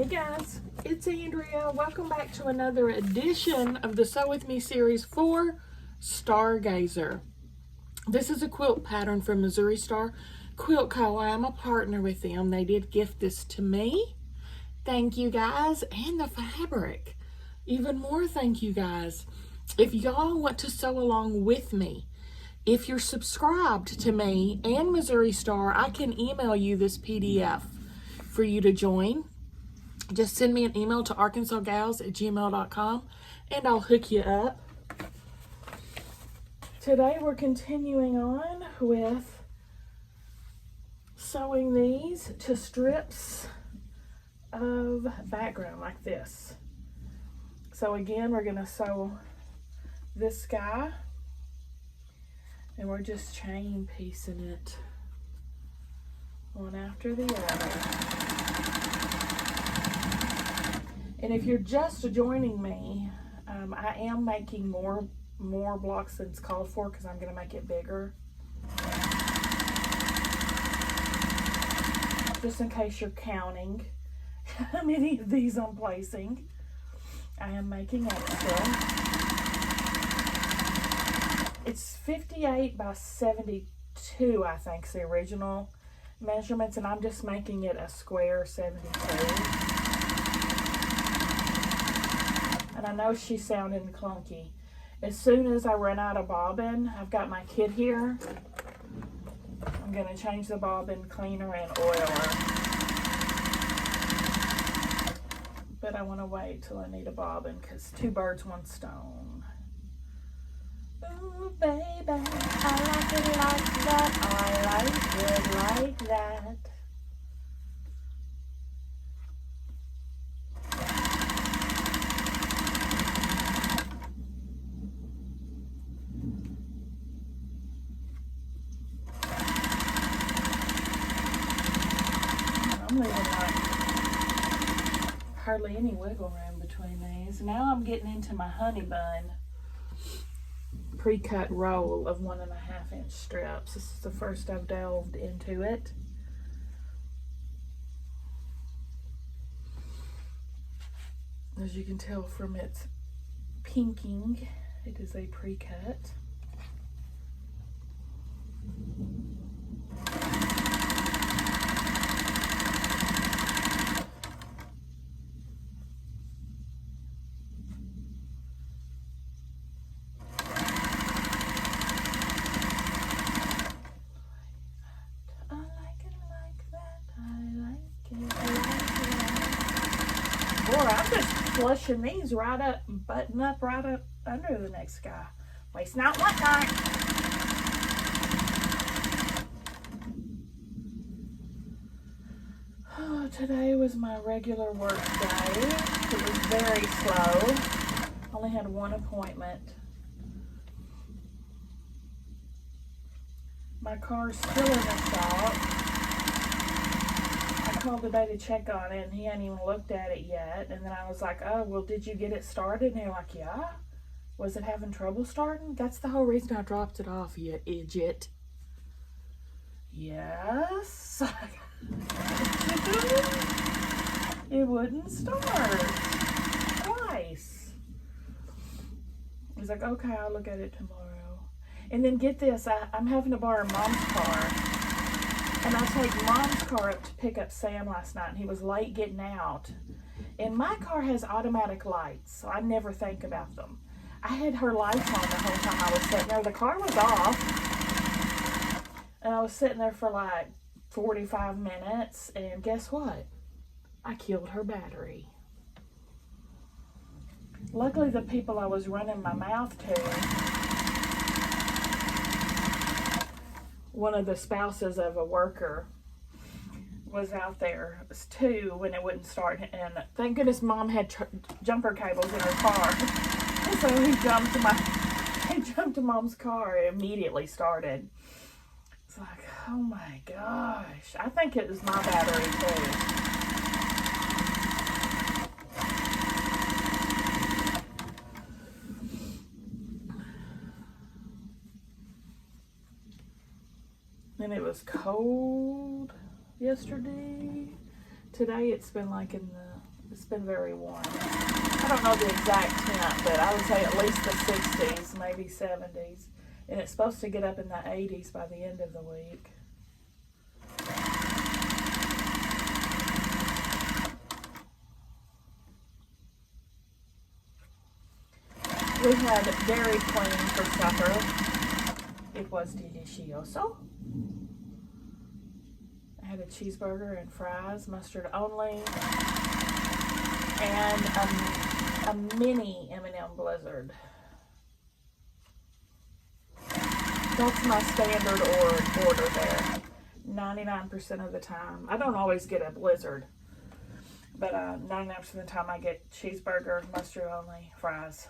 guys, it's Andrea. Welcome back to another edition of the Sew With Me series for Stargazer. This is a quilt pattern from Missouri Star Quilt Co. I am a partner with them. They did gift this to me. Thank you guys. And the fabric. Even more thank you guys. If y'all want to sew along with me, if you're subscribed to me and Missouri Star, I can email you this PDF for you to join. Just send me an email to arkansasgals@gmail.com and I'll hook you up. Today we're continuing on with sewing these to strips of background like this. So again, we're going to sew this guy and we're just chain piecing it one after the other. And if you're just joining me, I am making more blocks than it's called for because I'm going to make it bigger. Just in case you're counting how many of these I'm placing, I am making extra. It's 58 by 72, I think, is the original measurements, and I'm just making it a square 72. And I know she's sounding clunky. As soon as I run out of bobbin, I've got my kit here. I'm going to change the bobbin, cleaner, and oiler. But I want to wait till I need a bobbin because two birds, one stone. Ooh, baby, I like it like that. I like it like that. I'm leaving like hardly any wiggle room between these. Now I'm getting into my honey bun pre-cut roll of 1.5 inch strips. This is the first I've delved into it. As you can tell from its pinking, it is a pre-cut. Boy, I'm just flushing these right up, button up right up under the next guy. Waste not, want not. Oh, today was my regular work day. It was very slow. Only had one appointment. My car's still in the shop. I called today to check on it and he hadn't even looked at it yet. And then I was like, oh, well, did you get it started? And they're like, yeah. Was it having trouble starting? That's the whole reason I dropped it off, you idiot. Yes. It wouldn't start. Twice. He's like, okay, I'll look at it tomorrow. And then get this, I'm having to borrow Mom's car. And I take Mom's car up to pick up Sam last night, and he was late getting out. And my car has automatic lights, so I never think about them. I had her lights on the whole time I was sitting there. The car was off. And I was sitting there for like 45 minutes, and guess what? I killed her battery. Luckily, the people I was running my mouth to, one of the spouses of a worker was out there too when it wouldn't start, and thank goodness Mom had jumper cables in her car. And so he jumped to Mom's car and immediately started. It's like, oh my gosh. I think it was my battery too. And it was cold yesterday. Today it's been like in the It's been very warm. I don't know the exact temp, but I would say at least the 60s, maybe 70s. And it's supposed to get up in the 80s by the end of the week. We had Dairy Queen for supper. It was delicioso. I had a cheeseburger and fries, mustard only, and a mini M&M Blizzard. That's my standard order there, 99% of the time. I don't always get a Blizzard, but 99% of the time I get cheeseburger, mustard only, fries.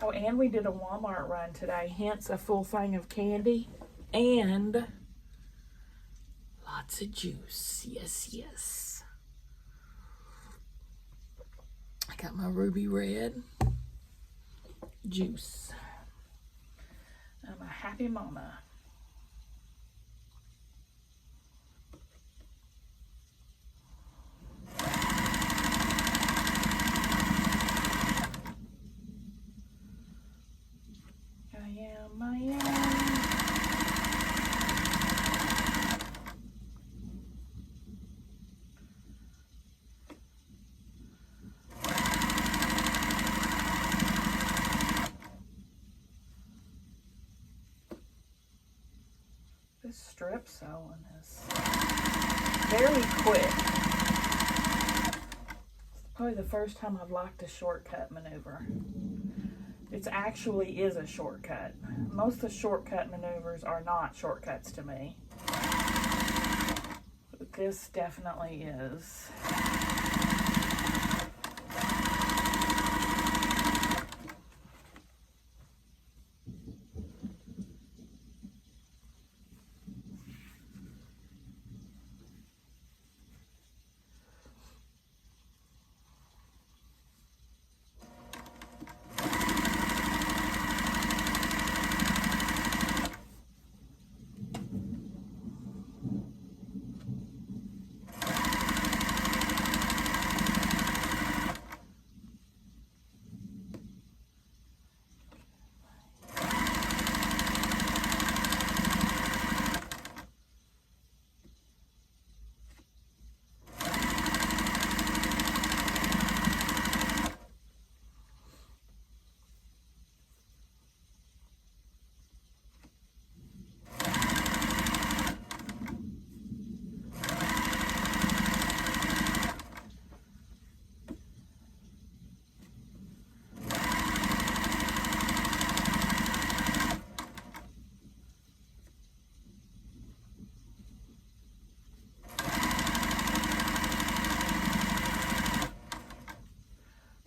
Oh, and we did a Walmart run today, hence a full thing of candy and lots of juice. Yes, yes. I got my ruby red juice. I'm a happy mama. I am. This strip sewing is very quick. It's probably the first time I've liked a shortcut maneuver. It actually is a shortcut. Most of the shortcut maneuvers are not shortcuts to me. But this definitely is.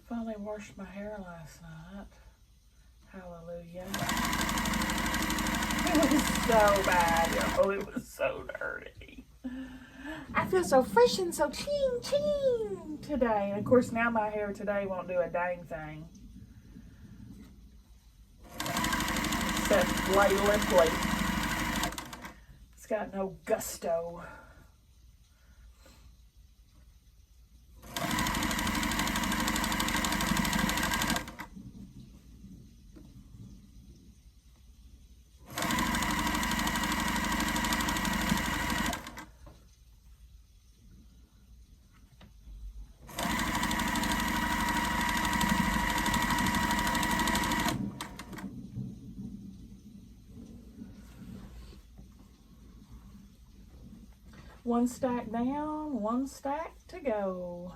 Finally washed my hair last night. Hallelujah. It was so bad, y'all. It was so dirty. I feel so fresh and so clean today. And of course now my hair today won't do a dang thing. Except lay limply. It's got no gusto. One stack down, one stack to go.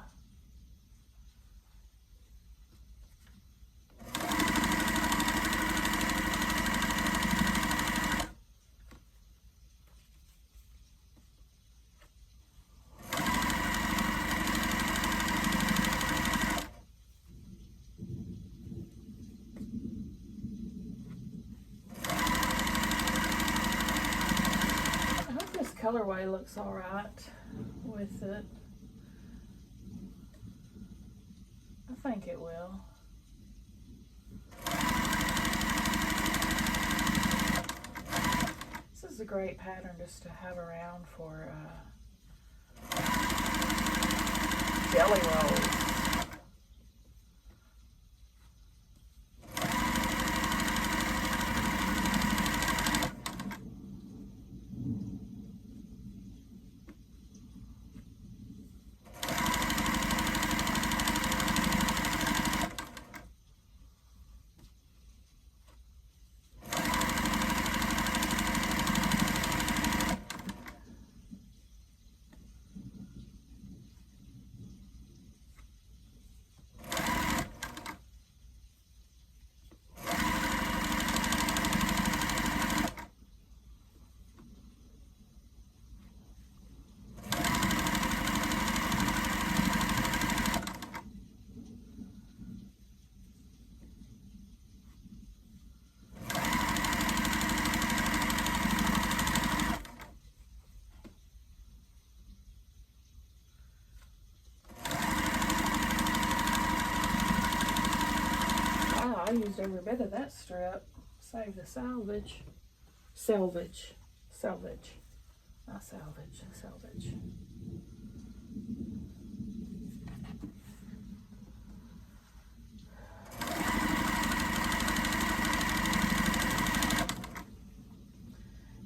Colorway looks all right with it. I think it will. is a great pattern just to have around for jelly rolls. I used every bit of that strip. Save the salvage. Salvage. Salvage. Not salvage. Salvage.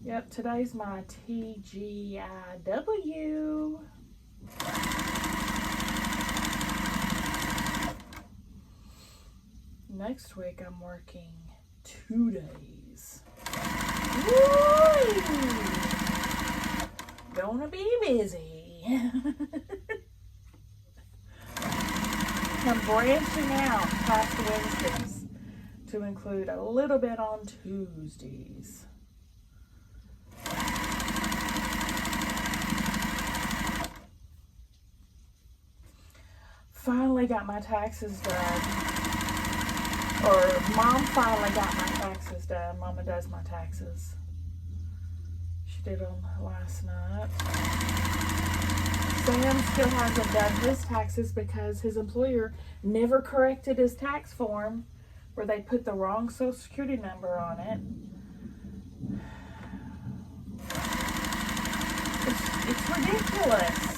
Yep, today's my TGIW. Next week I'm working 2 days. Woo! Gonna be busy. I'm branching out past Wednesdays to include a little bit on Tuesdays. Finally got my taxes done. Or Mom finally got my taxes done. Mama does my taxes. She did them last night. Sam still hasn't done his taxes because his employer never corrected his tax form where they put the wrong Social Security number on it. It's ridiculous.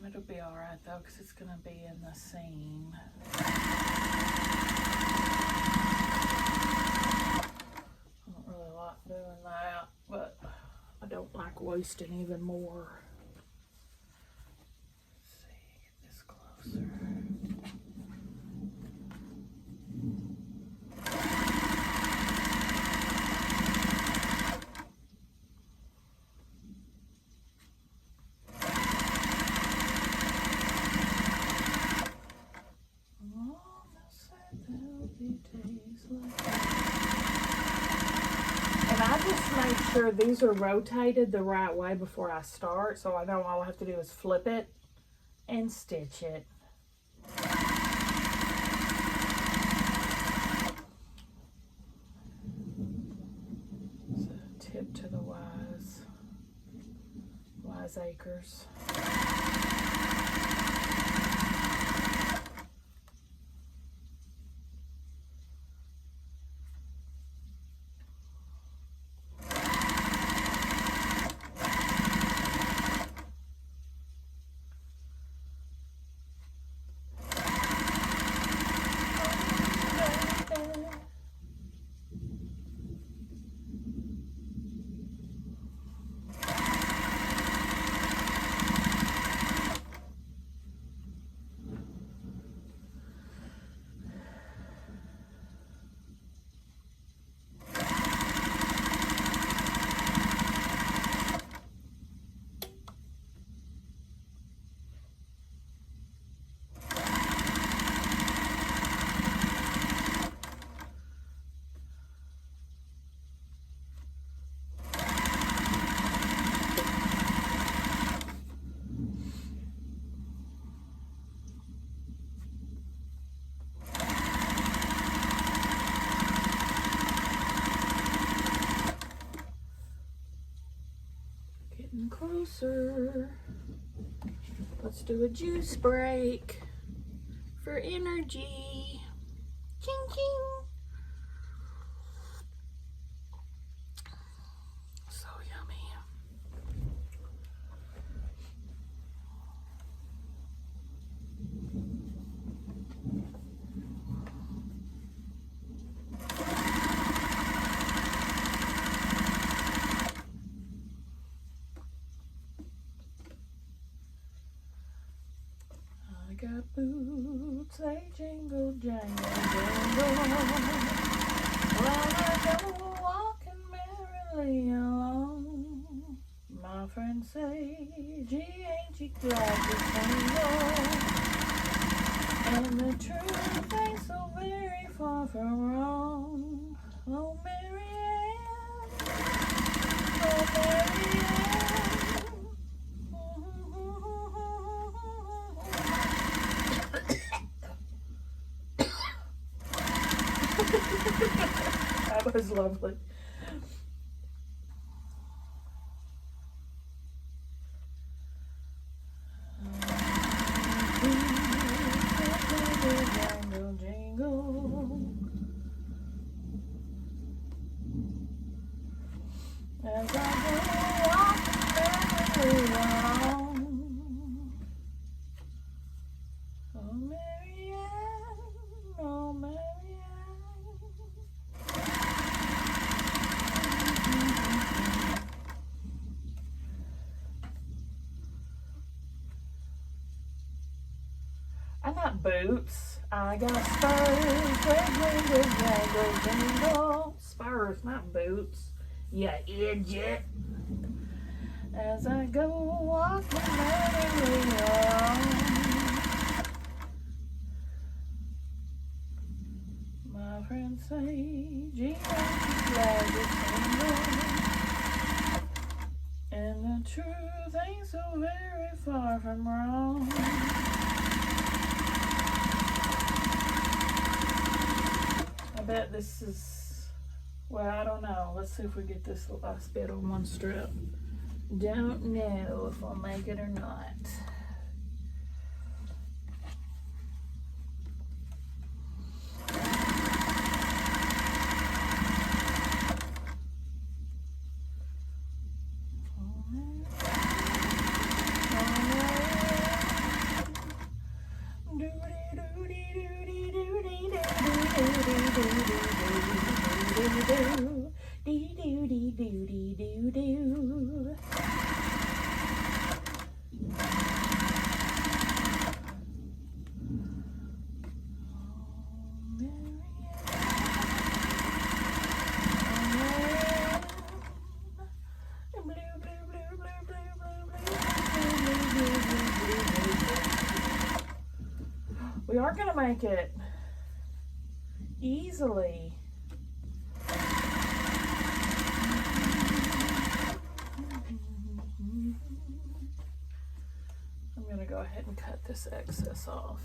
It'll be all right though, because it's going to be in the seam. I don't really like doing that, but I don't like wasting even more. Let's see, get this closer. And I just make sure these are rotated the right way before I start, so I know all I have to do is flip it and stitch it. So tip to the wiseacres. closer. Let's do a juice break for energy. Ching ching. So yummy. I got boots, they jingle, jangle, jingle. While I go walking merrily along, my friends say, gee, ain't you glad you're single? And the truth ain't so very far from wrong. Oh, Marianne, oh, Marianne. That was lovely. Jingle, jingle. As I go walking along. Oh, Marianne, oh, Marianne. I got boots. I got spurs. Jingle, jingle, jingle. Spurs, not boots. Yeah, idiot. As I go walking merrily along, my friends say, gee, aren't you glad you're single? And the truth ain't so very far from wrong. I bet this is, well, I don't know. Let's see if we get this last bit on one strip. Don't know if I'll make it or not. We are going to make it easily. I'm going to go ahead and cut this excess off.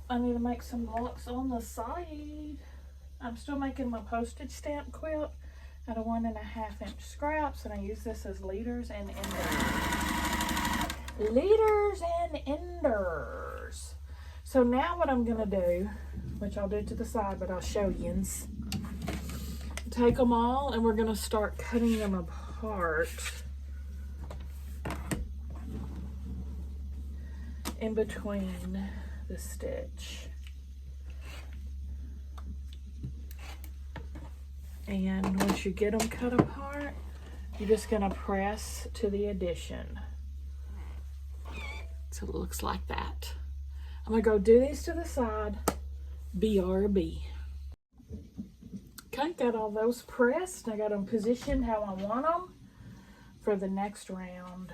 I need to make some blocks on the side. I'm still making my postage stamp quilt out of 1.5 inch scraps, and I use this as leaders and enders. Leaders and enders. So now what I'm gonna do, which I'll do to the side, but I'll show you. Take them all and we're gonna start cutting them apart in between the stitch. And once you get them cut apart, you're just gonna press to the addition. So it looks like that. I'm gonna go do these to the side. BRB. Okay, got all those pressed. I got them positioned how I want them for the next round.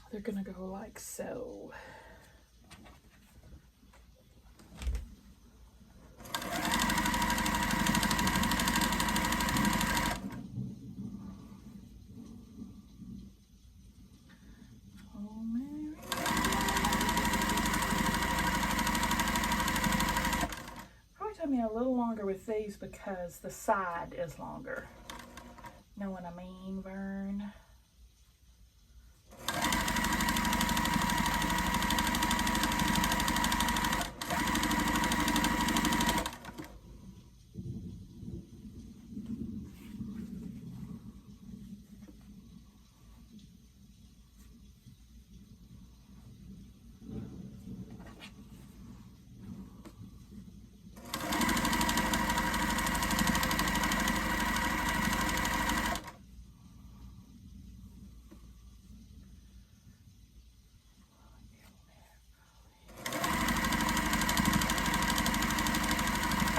They're gonna go like so. longer with these because the side is longer. Know what I mean, Vern?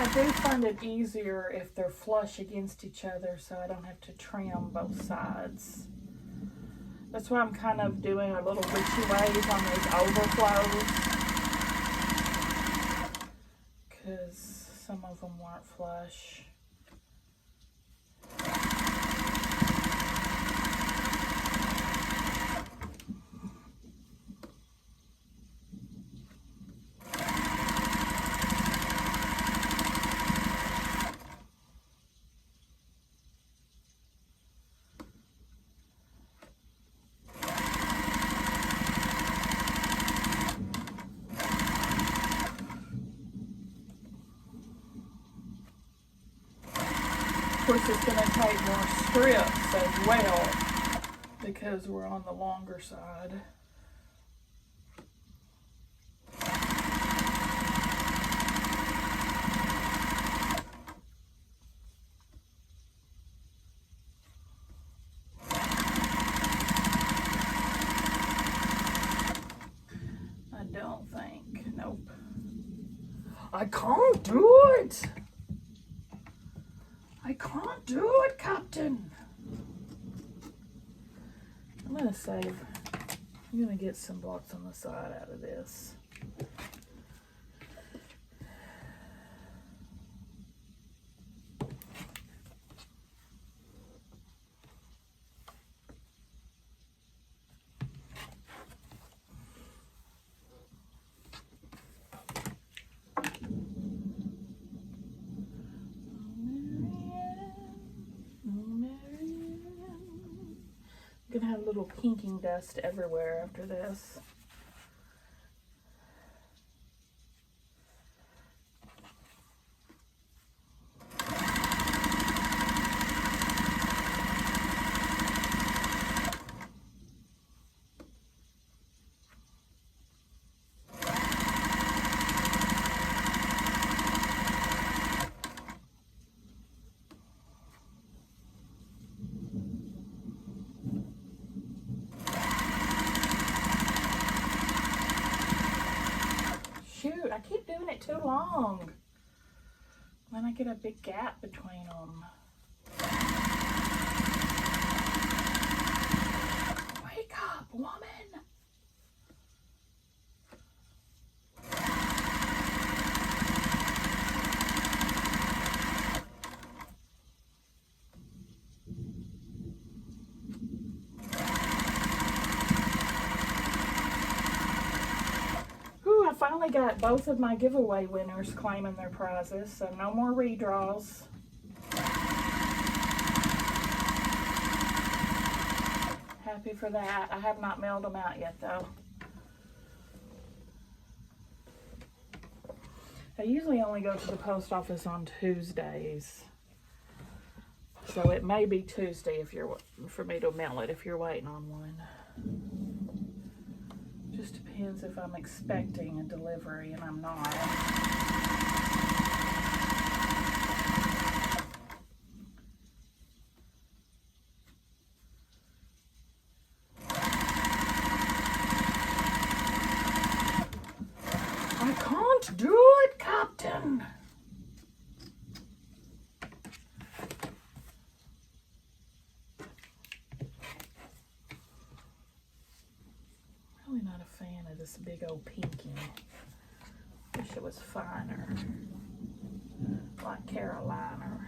I do find it easier if they're flush against each other so I don't have to trim both sides. That's why I'm kind of doing a little witchy ways on these overflows, because some of them weren't flush. Of course, it's going to take more strips as well because we're on the longer side. I don't think. Nope. I can't do it. I can't do it, Captain. I'm going to save. I'm going to get some blocks on the side out of this. I'm gonna have a little pinking dust everywhere after this. Shoot, I keep doing it too long. Then I get a big gap between them. Wake up, woman! I finally got both of my giveaway winners claiming their prizes, so no more redraws. Happy for that. I have not mailed them out yet, though. I usually only go to the post office on Tuesdays, so it may be Tuesday if you're for me to mail it if you're waiting on one. Just depends if I'm expecting a delivery and I'm not. I can't do it, Captain. Really not a fan of this big old pinky. Wish it was finer, like Carolina.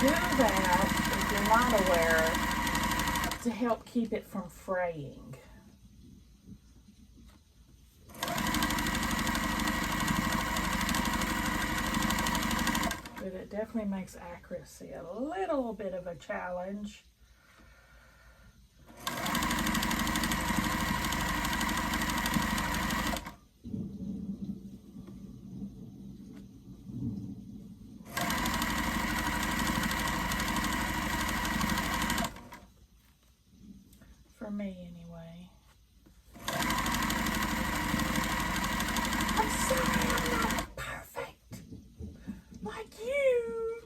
do that, if you're not aware, to help keep it from fraying. But it definitely makes accuracy a little bit of a challenge. For me, anyway. I'm sorry I'm not perfect like you.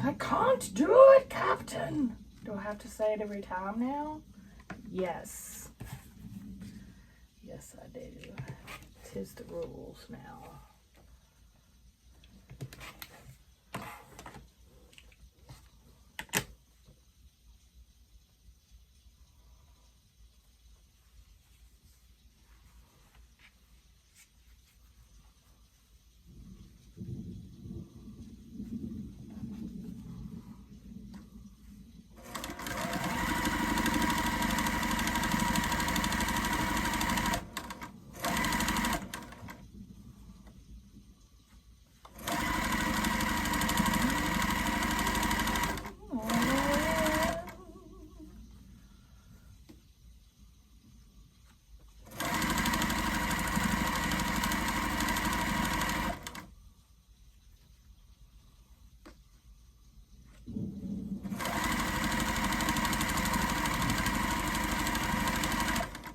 I can't do it, Captain. Do I have to say it every time now? Yes. Yes, I do. 'Tis the rules now.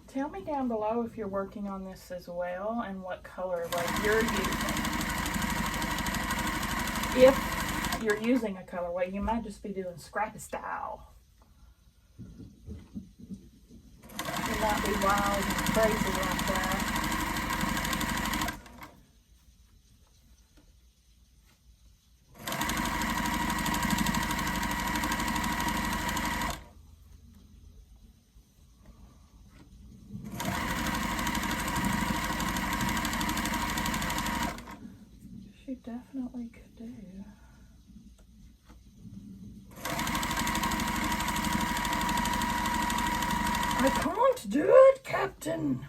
Tell me down below if you're working on this as well and what color you're using. If you're using a colorway, you might just be doing scrappy style. You might be wild and crazy like that. Definitely could do. I can't do it, Captain.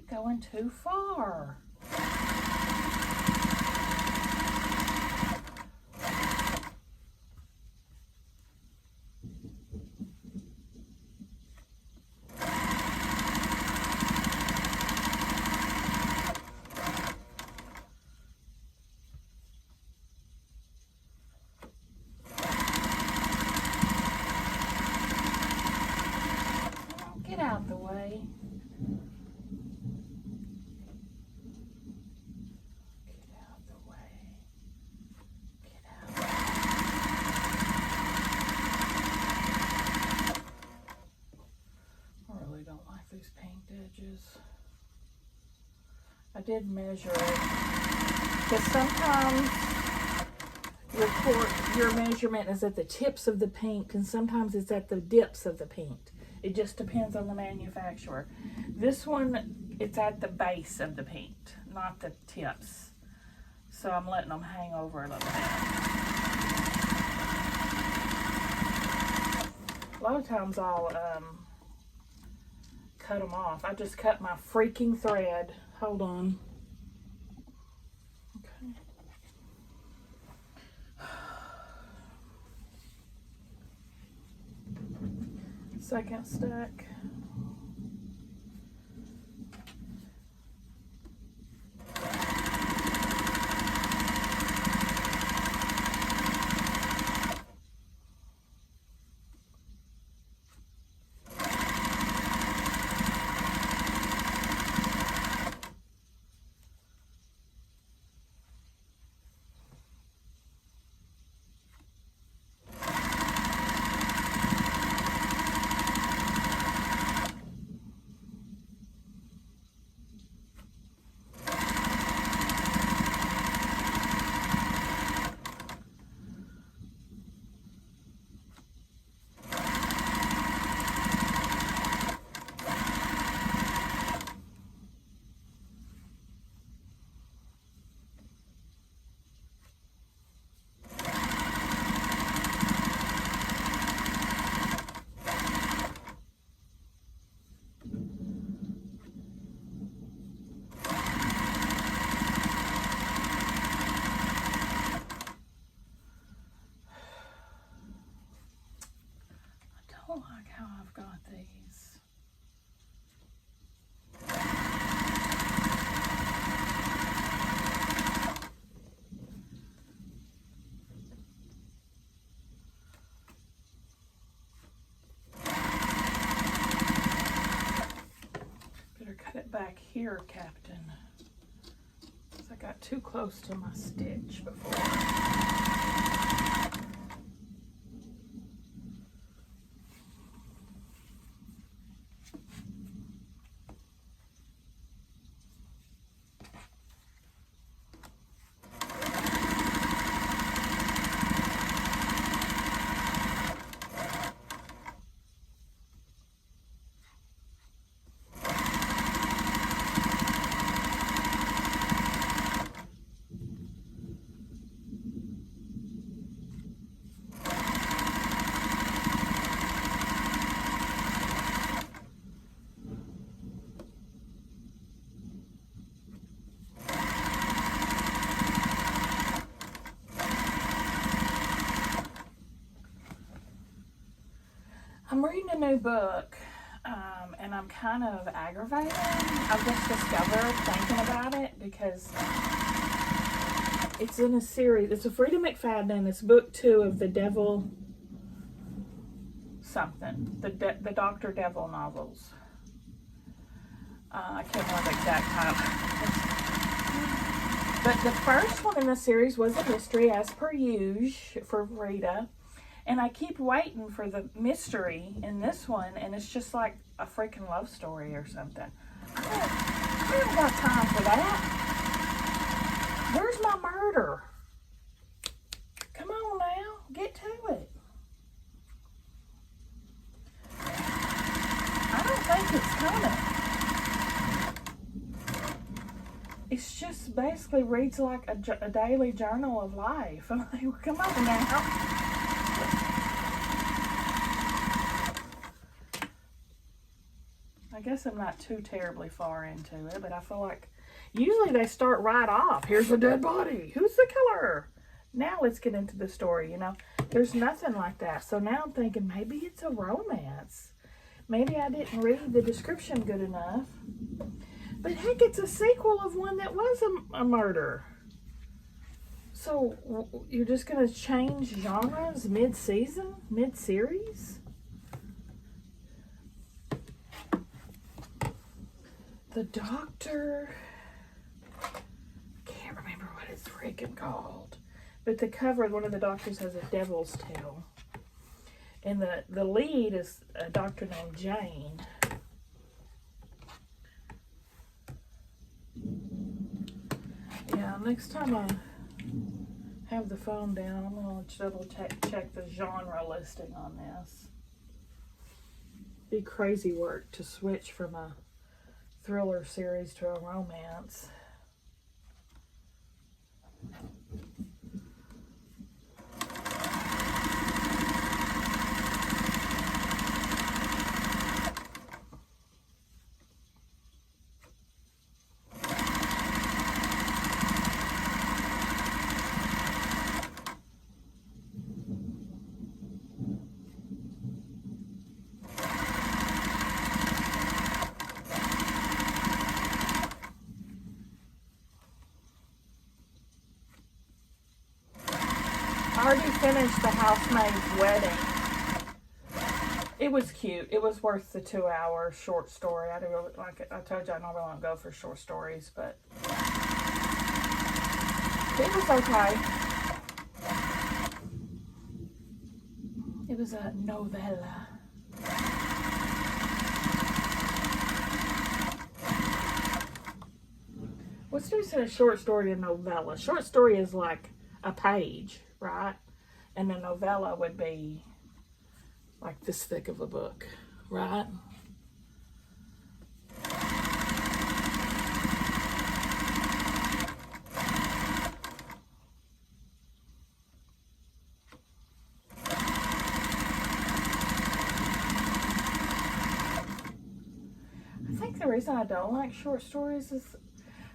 Going too far. Get out the way. These paint edges. I did measure it because sometimes your measurement is at the tips of the paint and sometimes it's at the dips of the paint. It just depends on the manufacturer. This one, it's at the base of the paint, not the tips. So I'm letting them hang over a little bit. A lot of times I'll cut them off. I just cut my freaking thread. Hold on. Okay. Second stack. I don't like how I've got these. Better cut it back here, Captain. Because I got too close to my stitch before. I'm reading a new book, and I'm kind of aggravated. I've just discovered thinking about it because it's in a series. It's a Frida McFadden. It's book 2 of the Devil something, the Dr. Devil novels. I can't remember the exact title. But the first one in the series was a mystery, as per usual, for Frida. And I keep waiting for the mystery in this one, and it's just like a freaking love story or something. I don't got time for that. Where's my murder? Come on now, get to it. I don't think it's coming. It's just basically reads like a daily journal of life. I'm like, come on now. I guess I'm not too terribly far into it, but I feel like usually they start right off. Here's the dead body. Who's the killer? Now let's get into the story, you know. There's nothing like that. So now I'm thinking maybe it's a romance. Maybe I didn't read the description good enough. But heck, it's a sequel of one that was a murder. So you're just going to change genres mid-season, mid-series? The Doctor, I can't remember what it's freaking called, but the cover of one of the doctors has a devil's tail, and the lead is a doctor named Jane. Yeah, next time I have the phone down, I'm going to double check the genre listing on this. Be crazy work to switch from a thriller series to a romance. already finished The Housemaid's Wedding. It was cute. It was worth the 2-hour short story. I didn't really like it. I told you I normally don't go for short stories, but it was okay. It was a novella. What's the difference in a short story and a novella? Short story is like a page, right? And a novella would be like this thick of a book, right? I think the reason I don't like short stories is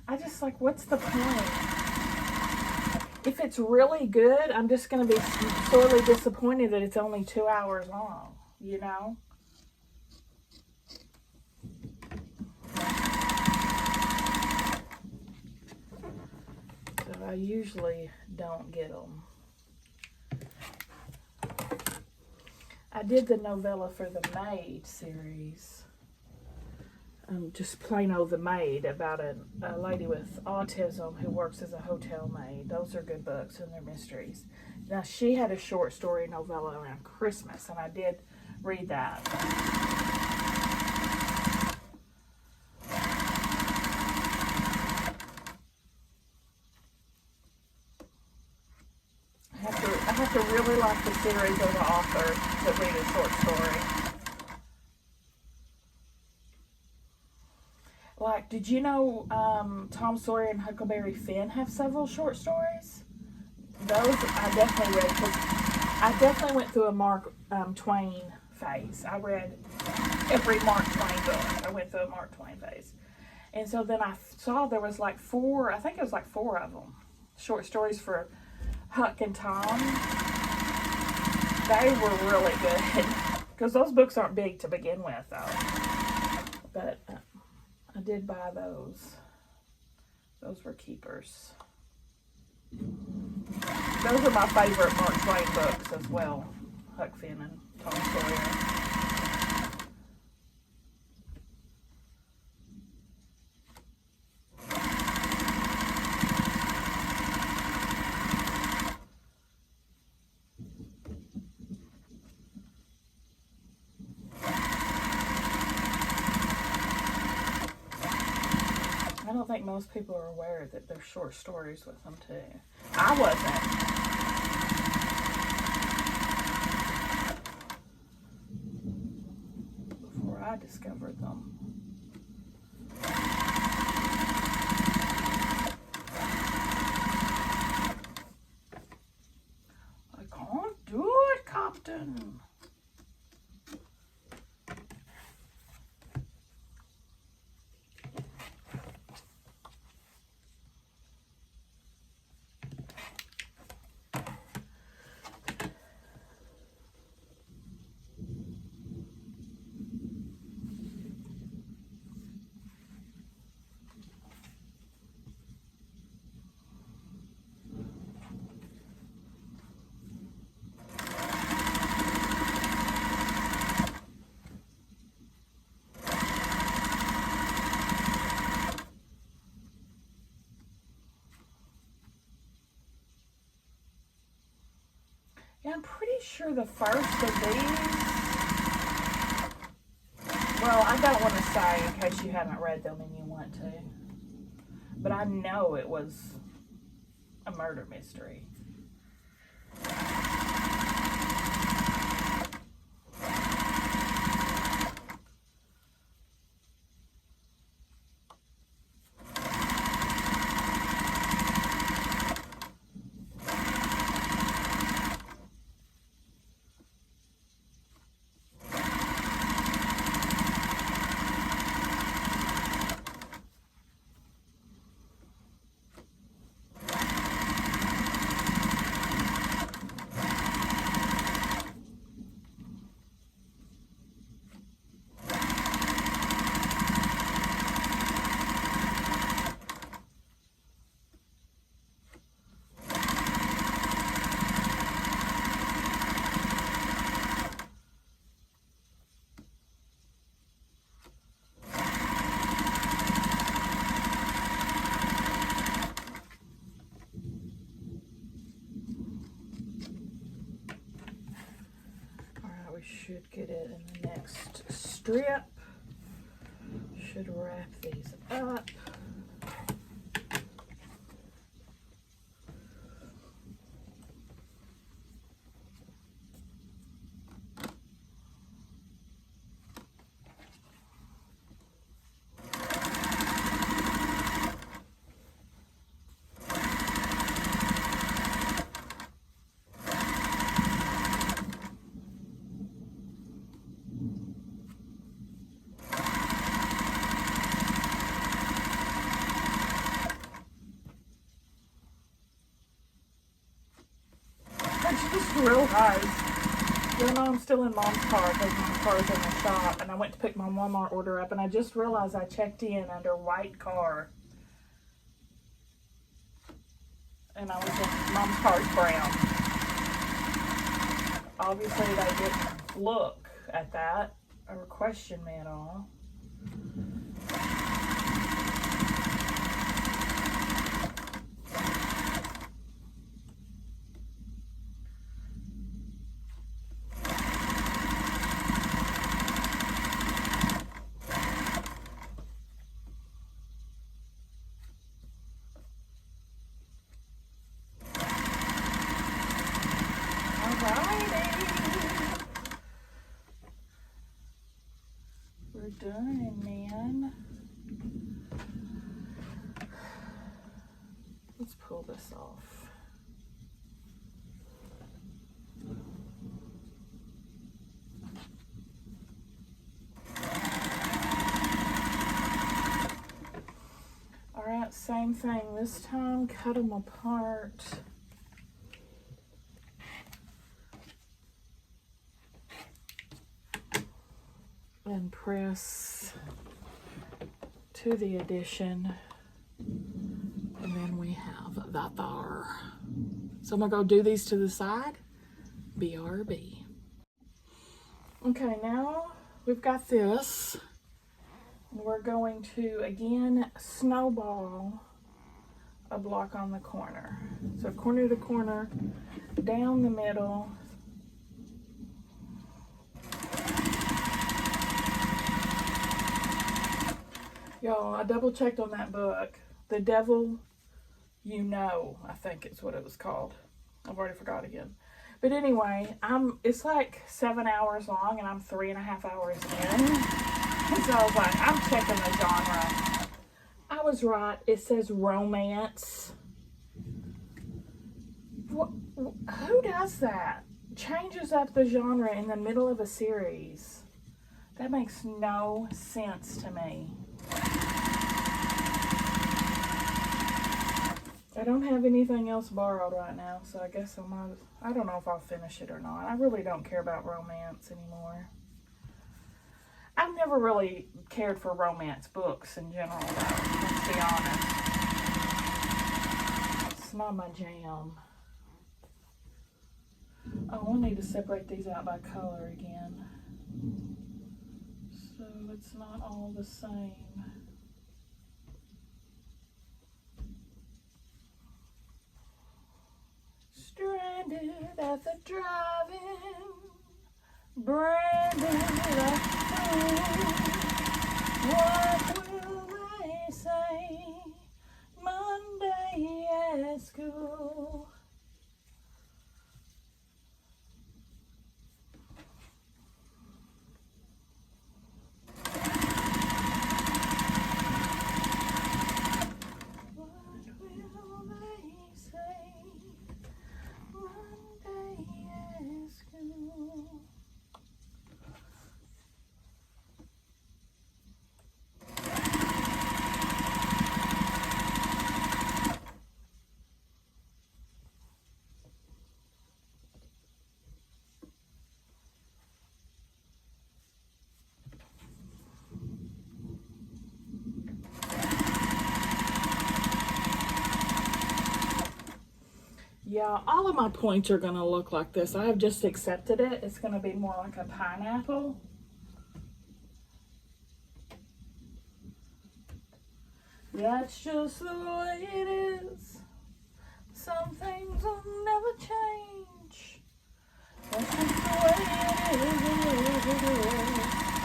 I just like, what's the point? If it's really good, I'm just going to be sorely disappointed that it's only 2 hours long, you know? So I usually don't get them. I did the novella for the Maid series. Just plain old The Maid, about a lady with autism who works as a hotel maid. Those are good books and they're mysteries. Now, she had a short story novella around Christmas, and I did read that. I have to really like the series or the author to read a short story. Like, did you know Tom Sawyer and Huckleberry Finn have several short stories? Those I definitely read, because I definitely went through a Mark Twain phase. I read every Mark Twain book. I went through a Mark Twain phase. And so then I saw there was like 4, I think it was like 4 of them, short stories for Huck and Tom. They were really good, because those books aren't big to begin with, though. But I did buy those. Those were keepers. Those are my favorite Mark Twain books as well. Huck Finn and Tom Sawyer. I don't think most people are aware that there's short stories with them too. I wasn't. Before I discovered them. I can't do it, Captain. Yeah, I'm pretty sure the first of these, well, I don't want to say in case you haven't read them and you want to, but I know it was a murder mystery. should get it in the next strip. Should wrap these up. It's just real hard. You know, I'm still in Mom's car because my car's in the shop, and I went to pick my Walmart order up, and I just realized I checked in under white car. And I was in Mom's car's brown. Obviously, they didn't look at that or question me at all. We're done, man. Let's pull this off. All right, same thing this time. Cut them apart. And press to the addition, and then we have that there. So I'm gonna go do these to the side. BRB. Okay, now we've got this. We're going to again snowball a block on the corner. So corner to corner, down the middle. Y'all, I double checked on that book. The Devil You Know, I think it's what it was called. I've already forgot again. But anyway, it's like 7 hours long and I'm 3.5 hours in. So I was like, I'm checking the genre. I was right. It says romance. Who does that? Changes up the genre in the middle of a series. That makes no sense to me. I don't have anything else borrowed right now, so I guess I don't know if I'll finish it or not. I really don't care about romance anymore. I've never really cared for romance books in general, though, let's be honest. It's not my jam. Oh, I need to separate these out by color again, so it's not all the same. Stranded at the drive-in, branded like fool. What will they say Monday at school? Yeah, all of my points are gonna look like this. I have just accepted it. It's gonna be more like a pineapple. That's just the way it is. Some things will never change. That's just the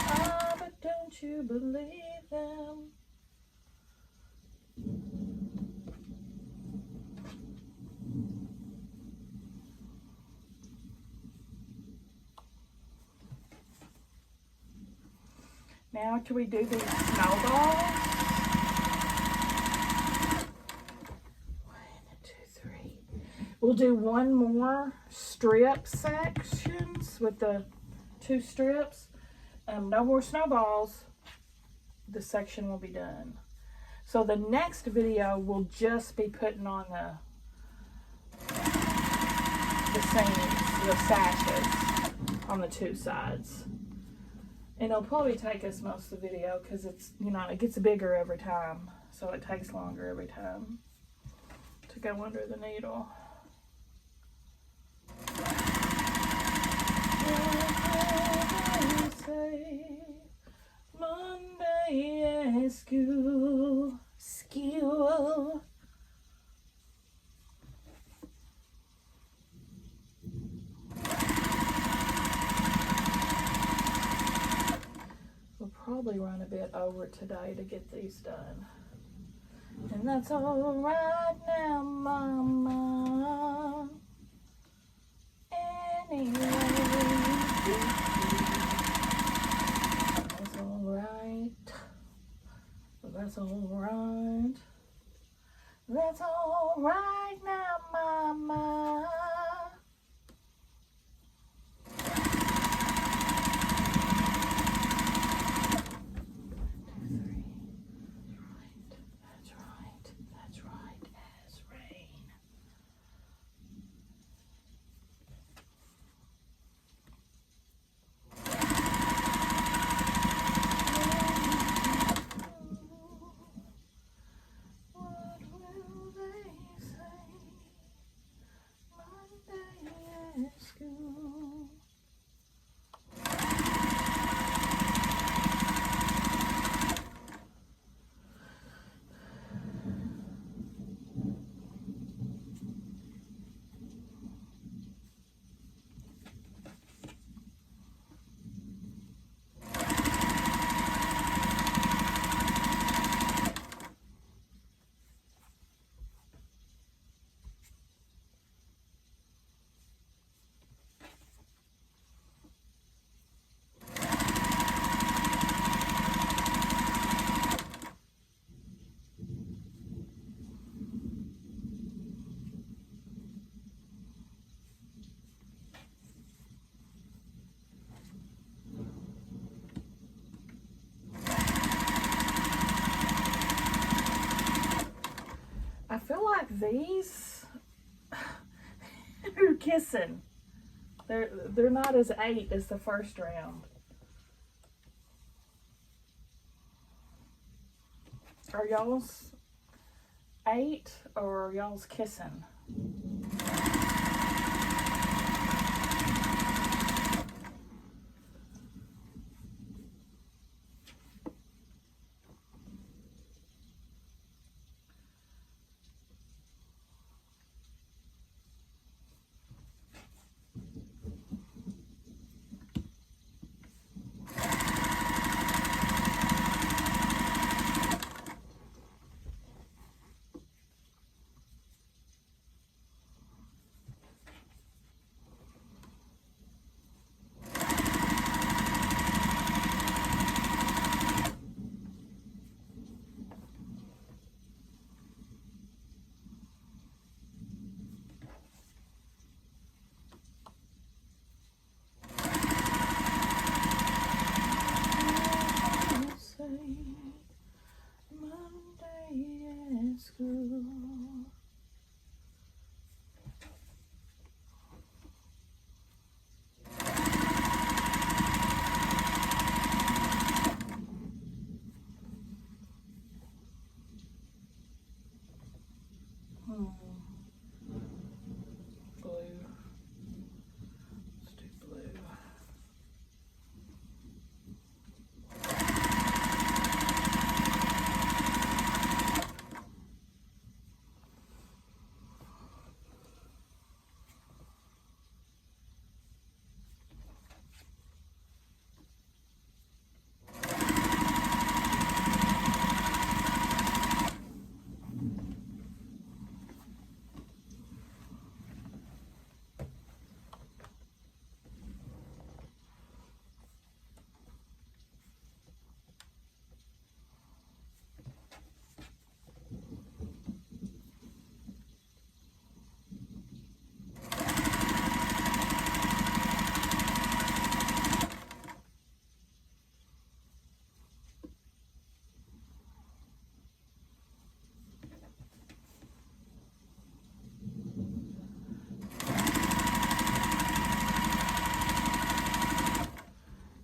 Ah, but don't you believe them? Now can we do these snowballs? 1, 2, 3. We'll do one more strip sections with the 2 strips. No more snowballs. The section will be done. So the next video will just be putting on the seams, the sashes on the 2 sides. And it'll probably take us most of the video because it's, you know, it gets bigger every time. So it takes longer every time to go under the needle. Monday at school. We'll probably run a bit over today to get these done. And that's all right now, Mama. Anyway, that's all right. That's all right. That's all right now, Mama. I feel like these are kissing. They're not as 8 as the first round. Are y'all's 8 or are y'all's kissing? Monday at school. Blue. Let's do blue.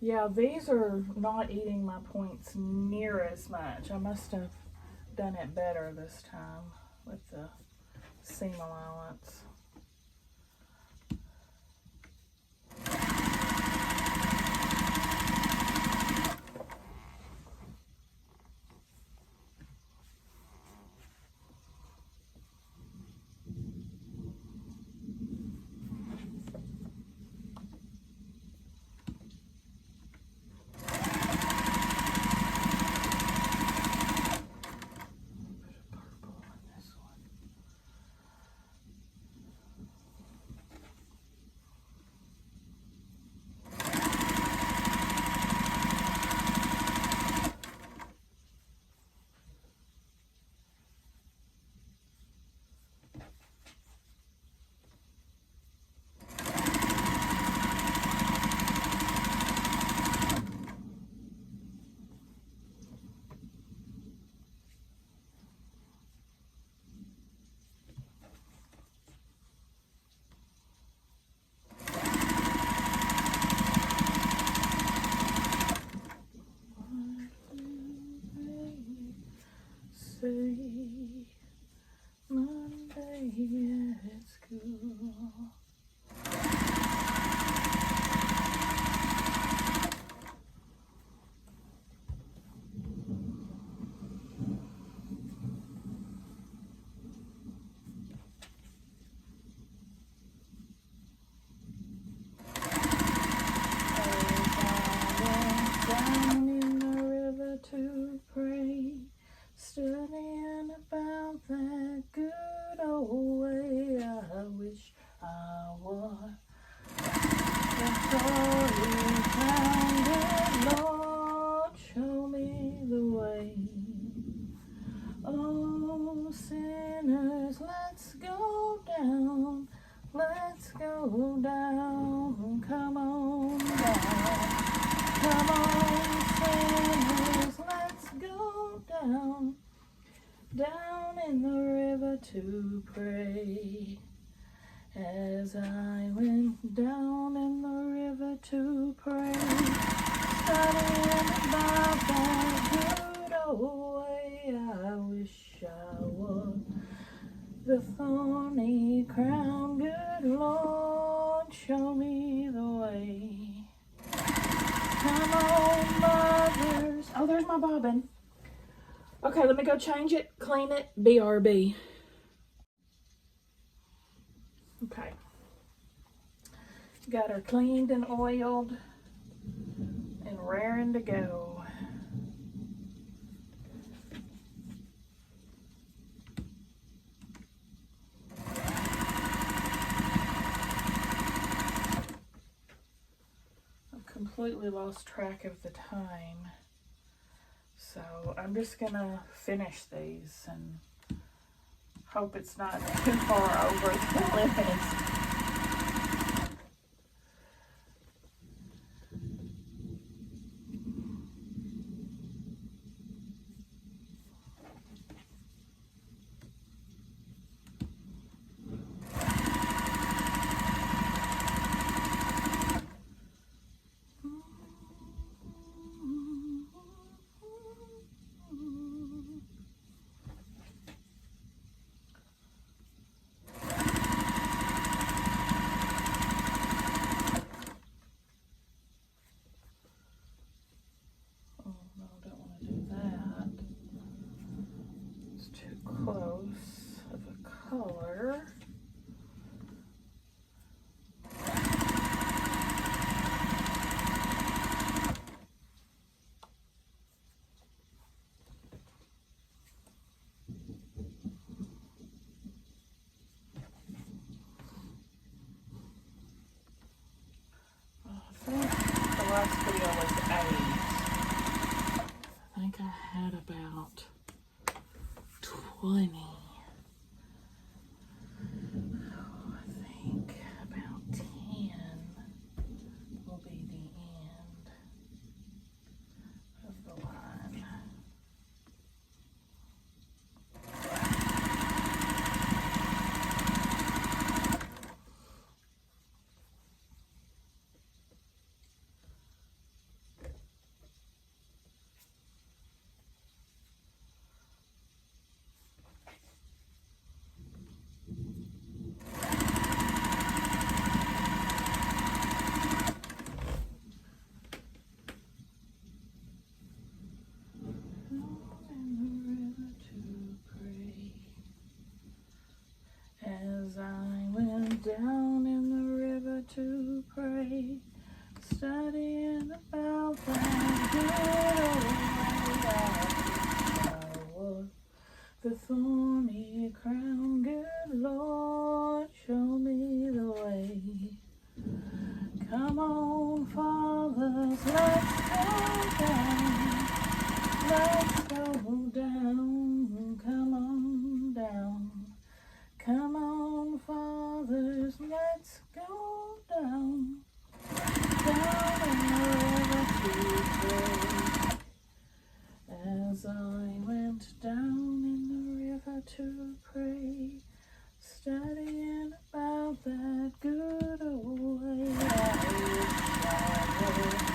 Yeah, these are not eating my points near as much. I must have done it better this time with the seam allowance. Say Monday at school. Down in the river to pray, studying about that good old way. I wish I was the holy grounded Lord, show me the way. Oh, sinners, let's go down, let's go down, come on down. Come on, sinners, let's go down, down in the river to pray. As I went down in the river to pray, studying about that good old way, I wish I was the thorny crown. Good Lord, show me the way. Come on, mothers. Oh, there's my bobbin. Okay, let me go change it, clean it, BRB. Okay. Got her cleaned and oiled and raring to go. I've completely lost track of the time. So I'm just gonna finish these and hope it's not too far over the limit. Close of a color. I think the last video was 8. I think I had about 20. I think about 10 will be the end of the line. down in the river to pray, studying about that good old way. The thorny crown, good Lord, show me the way. Come on, fathers, let's go down. Let's go down. Come on down. Come on, fathers, let's go down. Down in the river to pray. As I went down in the river to pray, studying about that good old way, I wish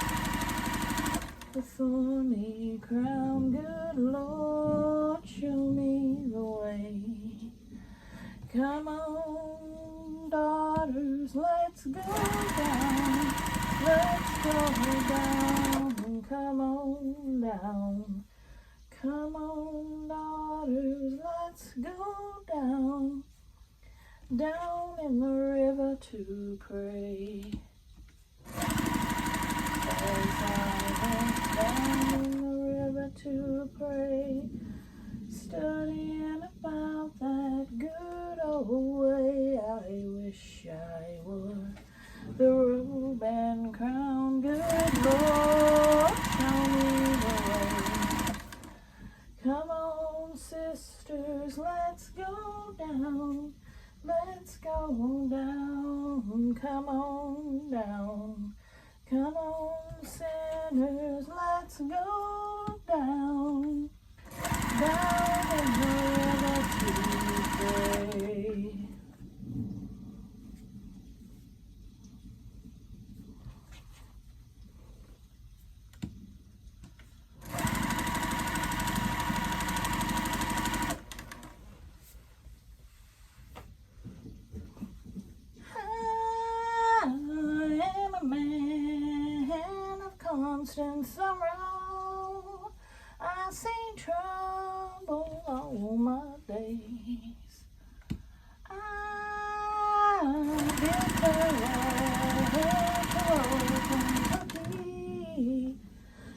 the thorny crown, good Lord, show me the way. Come on, daughters, let's go down. Let's go down. Come on down. Come on, daughters, let's go down. Down in the river to pray. As I went down in the river to pray, studying about that good old way, I wish I wore the robe and crown, good Lord, show me the way. Come on, sisters, let's go down. Let's go down. Come on down. Come on, sinners, let's go down. Down in the river to pray. Constant sorrow, I've seen trouble all my days. I've been to Kentucky,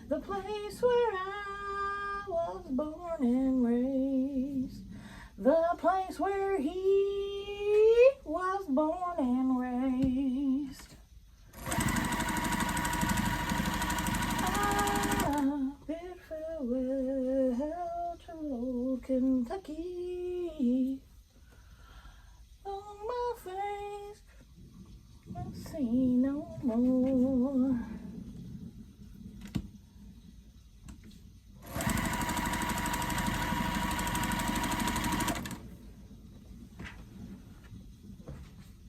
the place where I was born and raised, the place where he was born and raised. Bid farewell to old Kentucky. On my face, I'll see no more.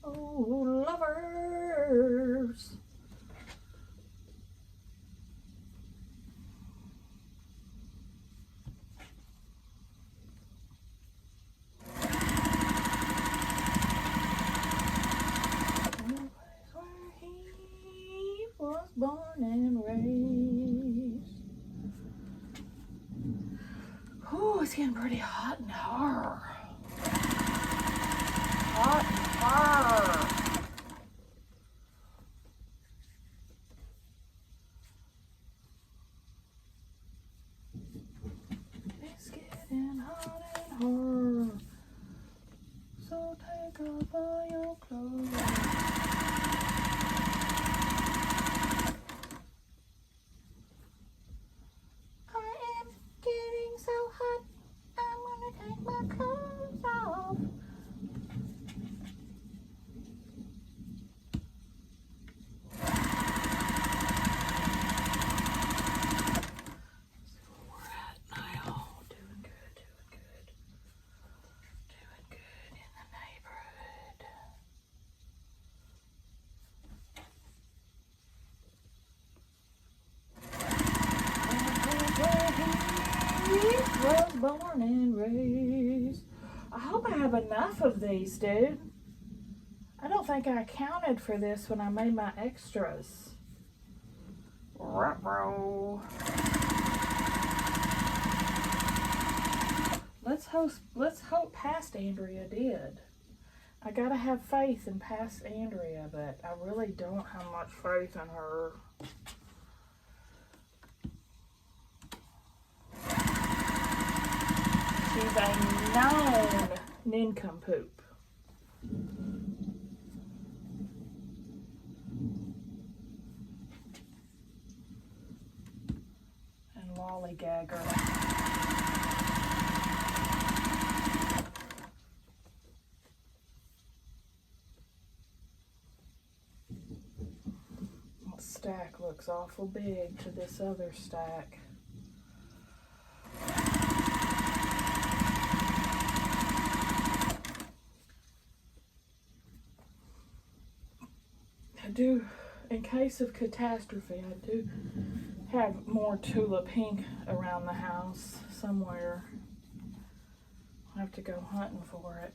Oh, lovers. Was born and raised. Oh, it's getting pretty hot in her. Hot in her. It's getting hot in her. So take off all your clothes. Was born and raised. I hope I have enough of these, dude. I don't think I accounted for this when I made my extras. Ruh-roh. Let's hope past Andrea did. I gotta have faith in past Andrea, but I really don't have much faith in her. She's a known nincompoop. And lollygagger. That stack looks awful big to this other stack. I do, in case of catastrophe, I do have more Tula Pink around the house somewhere. I'll have to go hunting for it.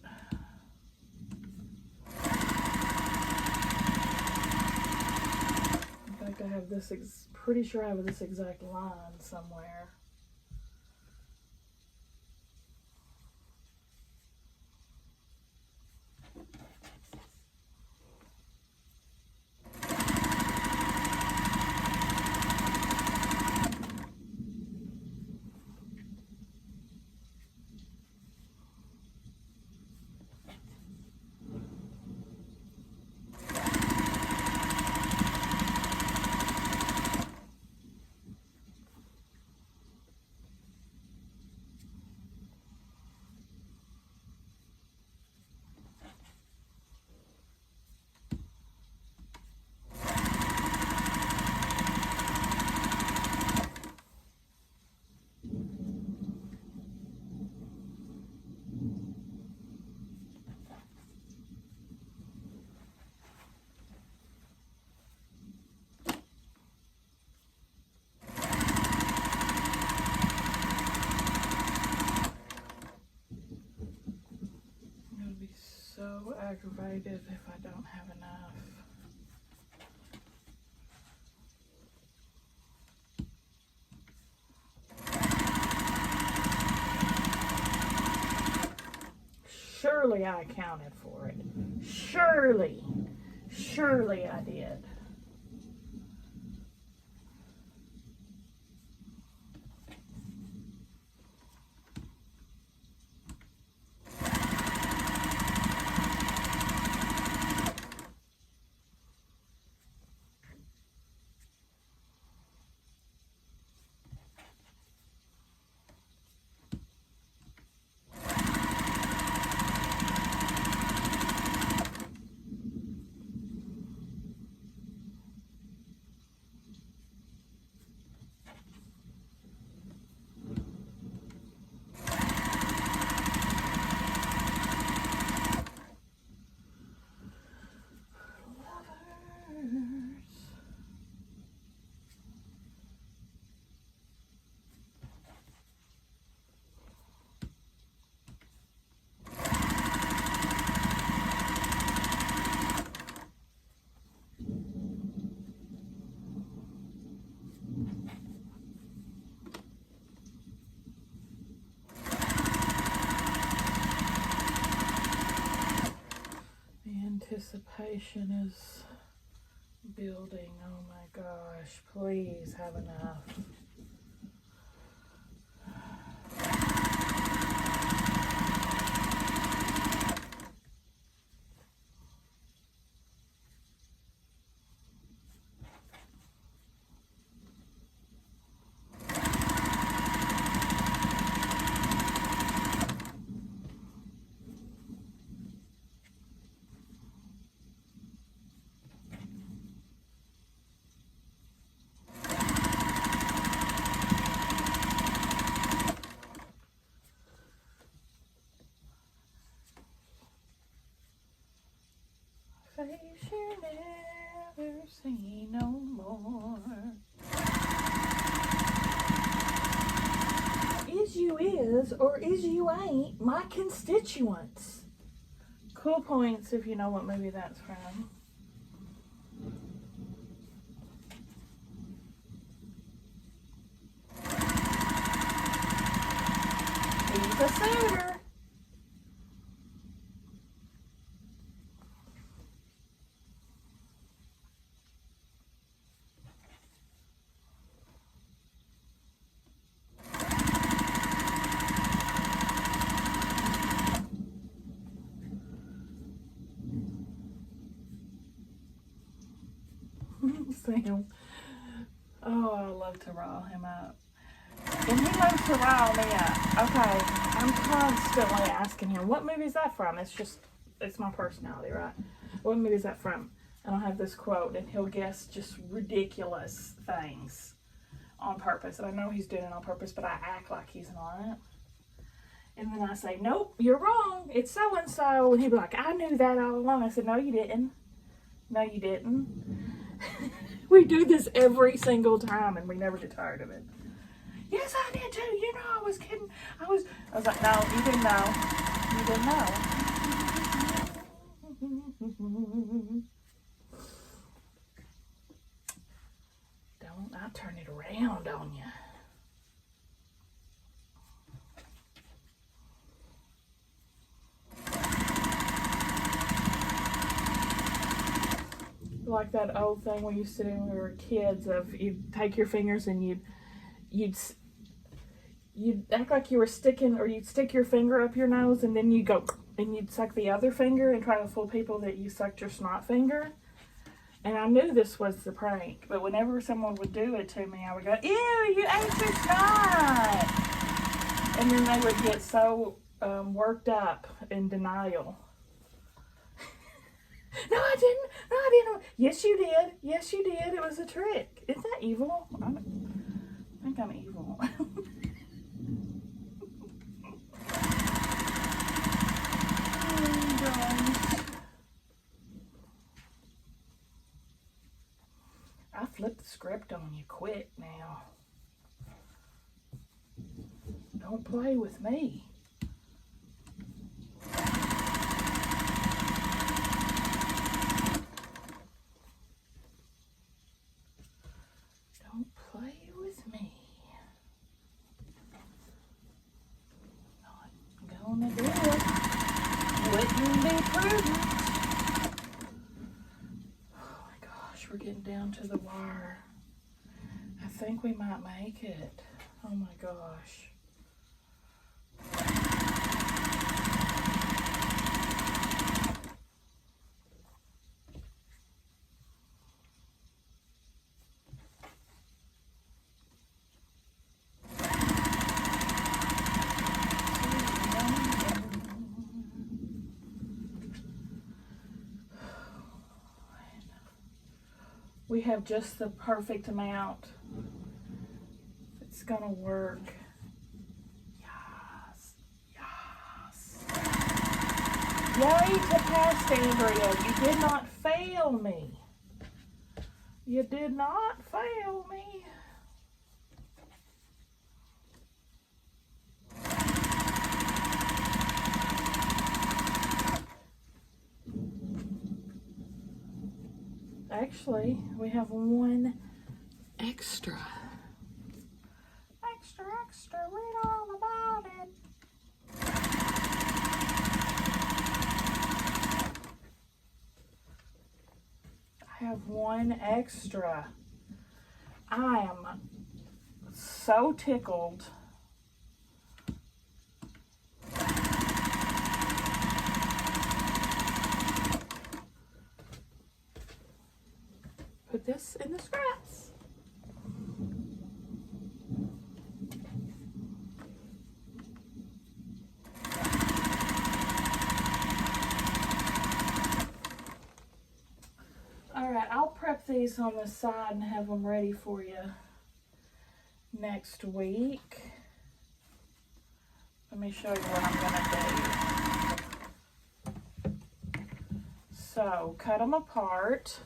In fact, I have this, pretty sure I have this exact line somewhere. So aggravated if I don't have enough. Surely I accounted for it. Surely I did. Anticipation is building. Oh my gosh, please have enough. Face you never see no more. Is you is or is you ain't my constituents. Cool Points if you know what movie that's from. He's a suitor. Sam. Oh, I love to rile him up. And he loves to rile me up. Okay, I'm constantly asking him, what movie is that from? It's my personality, right? What movie is that from? And I'll have this quote, and he'll guess just ridiculous things on purpose. And I know he's doing it on purpose, but I act like he's not. And then I say, nope, you're wrong. It's so-and-so. And he'll be like, I knew that all along. I said, no, you didn't. No, you didn't. We do this every single time, and we never get tired of it. Yes, I did too. You know, I was kidding. I was like, no, you didn't know. You didn't know. Don't I turn it around on you. Like that old thing we used to do when we were kids of you'd take your fingers and you'd act like you were sticking, or you'd stick your finger up your nose and then you go and you'd suck the other finger and try to fool people that you sucked your snot finger. And I knew this was the prank, but whenever someone would do it to me, I would go, ew, you ate your snot. And then they would get so worked up in denial. No, I didn't. No, I didn't. Yes, you did. Yes, you did. It was a trick. Isn't that evil? I think I'm evil. I flipped the script on you quick now. Don't play with me. Don't play with me. Not gonna do it. Wouldn't be prudent. Oh my gosh, we're getting down to the wire. I think we might make it. Oh my gosh. We have just the perfect amount. It's gonna work. Yes, yes. Yay to pass, Andrea. You did not fail me. You did not fail me. Actually, we have one extra. Extra, extra, read all about it. I have one extra. I am so tickled. Put this in the scraps. Alright, I'll prep these on the side and have them ready for you next week. Let me show you what I'm going to do. So, cut them apart.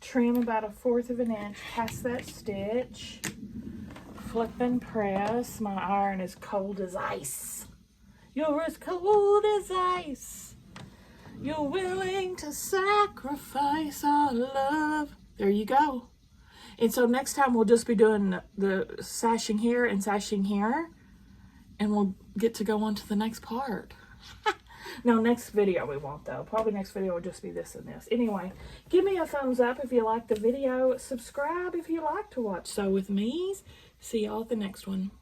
Trim about 1/4 of an inch past that stitch. Flip and press. My iron is cold as ice. You're as cold as ice. You're willing to sacrifice our love. There you go. And so next time we'll just be doing the sashing here and sashing here. And we'll get to go on to the next part. No, next video we won't though. Probably next video will just be this and this. Anyway, give me a thumbs up if you like the video. Subscribe if you like to watch Sew With Me's. See y'all at the next one.